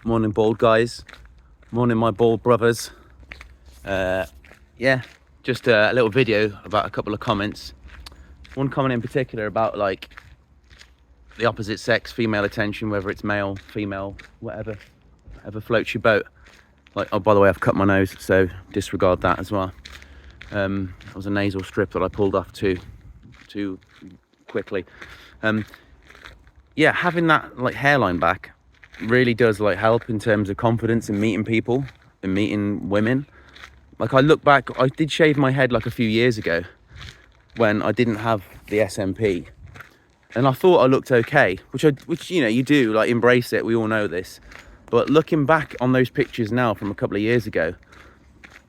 Morning, bald guys. Morning, my bald brothers. Yeah, just a little video about a couple of comments. One comment in particular about like the opposite sex, female attention, whether it's male, female, whatever floats your boat. Like, oh, by the way, I've cut my nose, so disregard that as well. It was a nasal strip that I pulled off too quickly. Yeah, having that like hairline back really does like help in terms of confidence in meeting people and meeting women. Like, I look back, I did shave my head like a few years ago when I didn't have the SMP, and I thought I looked okay, which you know, you do, like, embrace it, we all know this. But looking back on those pictures now from a couple of years ago,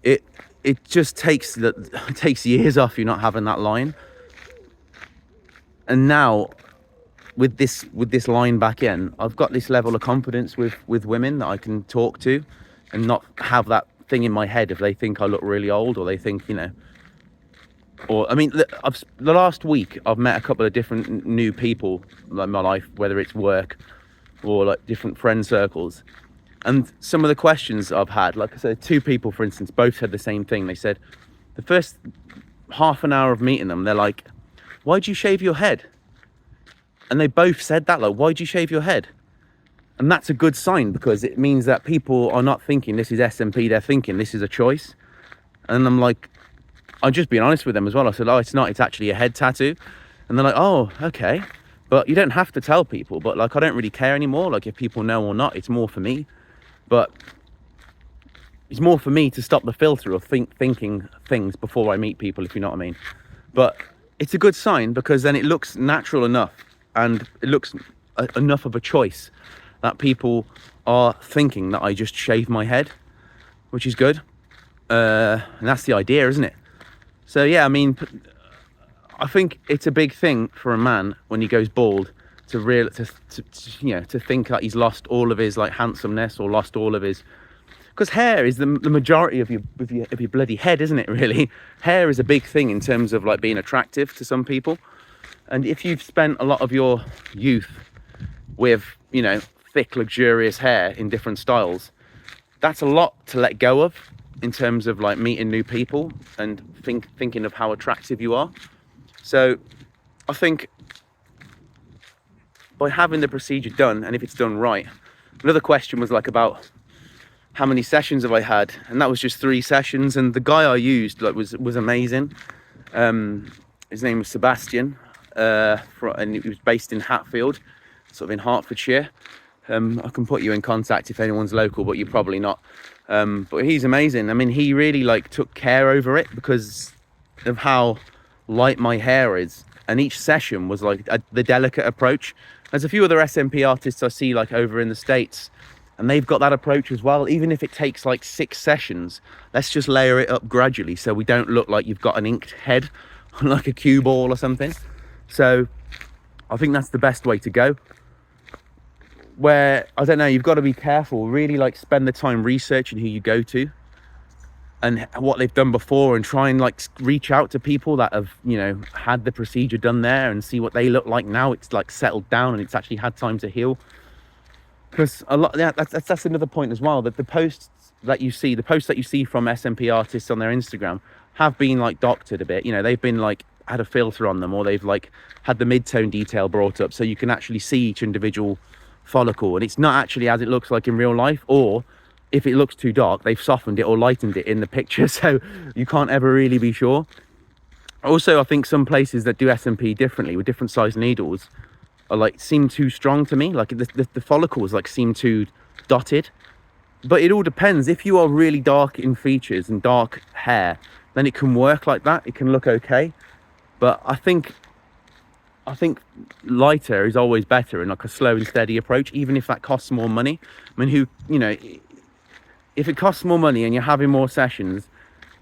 it just takes years off you not having that line. And now with this line back in, I've got this level of confidence with women that I can talk to and not have that thing in my head if they think I look really old, or they think, you know, or I mean, the last week I've met a couple of different new people like in my life, whether it's work or like different friend circles. And some of the questions I've had, like I said, two people, for instance, both said the same thing. They said the first half an hour of meeting them, they're like, why'd you shave your head? And they both said that, like, why'd you shave your head? And that's a good sign, because it means that people are not thinking this is SMP, they're thinking this is a choice. And I'm like, I'm just being honest with them as well. I said, oh, it's not, it's actually a head tattoo. And they're like, oh, okay. But you don't have to tell people. But like, I don't really care anymore, like if people know or not. It's more for me. But it's more for me to stop the filter of thinking things before I meet people, if you know what I mean. But it's a good sign, because then it looks natural enough, and it looks enough of a choice that people are thinking that I just shave my head, which is good. And that's the idea, isn't it? So yeah, I mean, I think it's a big thing for a man when he goes bald to think that he's lost all of his like handsomeness, or lost all of his, because hair is the majority of your bloody head, isn't it? Really, hair is a big thing in terms of like being attractive to some people. And if you've spent a lot of your youth with, you know, thick, luxurious hair in different styles, that's a lot to let go of in terms of like meeting new people and thinking of how attractive you are. So I think by having the procedure done, and if it's done right, another question was like about how many sessions have I had, and that was just 3 sessions. And the guy I used like was amazing. His name was Sebastian, and he was based in Hatfield, sort of in Hertfordshire. I can put you in contact if anyone's local, but you're probably not. But he's amazing. I mean, he really like took care over it because of how light my hair is, and each session was like the delicate approach. There's a few other SMP artists I see like over in the States, and they've got that approach as well. Even if it takes like 6 sessions, let's just layer it up gradually so we don't look like you've got an inked head on like a cue ball or something. So I think that's the best way to go. Where, I don't know, you've got to be careful, really like spend the time researching who you go to and what they've done before, and try and like reach out to people that have, you know, had the procedure done there, and see what they look like now it's like settled down and it's actually had time to heal. Because a lot, yeah, that's another point as well, that the posts that you see from SMP artists on their Instagram have been like doctored a bit. You know, they've been like had a filter on them, or they've like had the mid-tone detail brought up so you can actually see each individual follicle, and it's not actually as it looks like in real life. Or if it looks too dark, they've softened it or lightened it in the picture, so you can't ever really be sure. Also, I think some places that do SMP differently with different size needles are like seem too strong to me, like the follicles like seem too dotted. But it all depends. If you are really dark in features and dark hair, then it can work like that, it can look okay. But I think lighter is always better, and like a slow and steady approach, even if that costs more money. I mean, who, you know, if it costs more money and you're having more sessions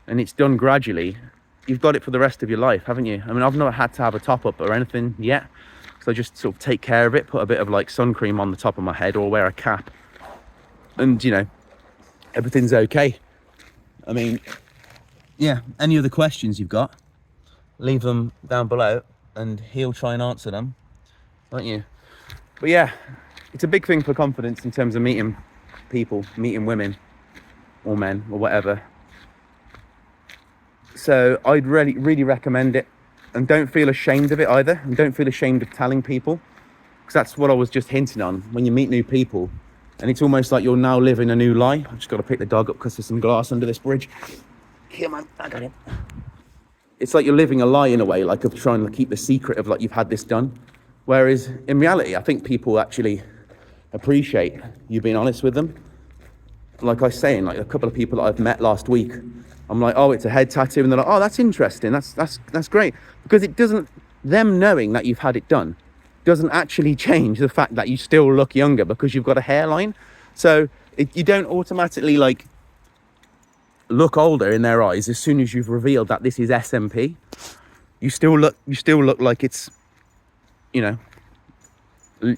and it's done gradually, you've got it for the rest of your life, haven't you? I mean, I've not had to have a top up or anything yet, so I just sort of take care of it, put a bit of like sun cream on the top of my head, or wear a cap, and you know, everything's okay. I mean, yeah, any other questions you've got, leave them down below and he'll try and answer them, won't you? But yeah, it's a big thing for confidence in terms of meeting people meeting women or men or whatever. So I'd really recommend it, and don't feel ashamed of it either, and don't feel ashamed of telling people, because that's what I was just hinting on. When you meet new people, and it's almost like you're now living a new lie. I've just got to pick the dog up because there's some glass under this bridge. Here, man, I got him. It's like you're living a lie in a way, like of trying to keep the secret of like you've had this done. Whereas in reality, I think people actually appreciate you being honest with them. Like I was saying, like a couple of people that I've met last week, I'm like, oh, it's a head tattoo, and they're like, oh, that's interesting, that's great, because it doesn't, them knowing that you've had it done doesn't actually change the fact that you still look younger because you've got a hairline. So you don't automatically like look older in their eyes as soon as you've revealed that this is SMP. You still look like it's, you know,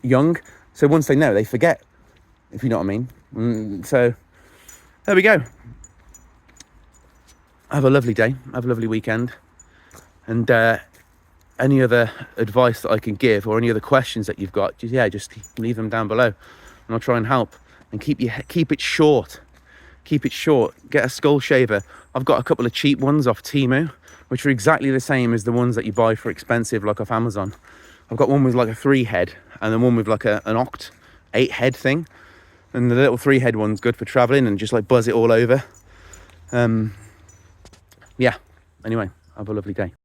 young. So once they know, they forget, if you know what I mean. So there we go. Have a lovely day, have a lovely weekend, and any other advice that I can give or any other questions that you've got, just leave them down below, and I'll try and help. And keep it short. Keep it short. Get a skull shaver. I've got a couple of cheap ones off Temu, which are exactly the same as the ones that you buy for expensive, like off Amazon. I've got one with like a 3 head, and then one with like an 8 head thing. And the little 3 head one's good for traveling and just like buzz it all over. Yeah. Anyway, have a lovely day.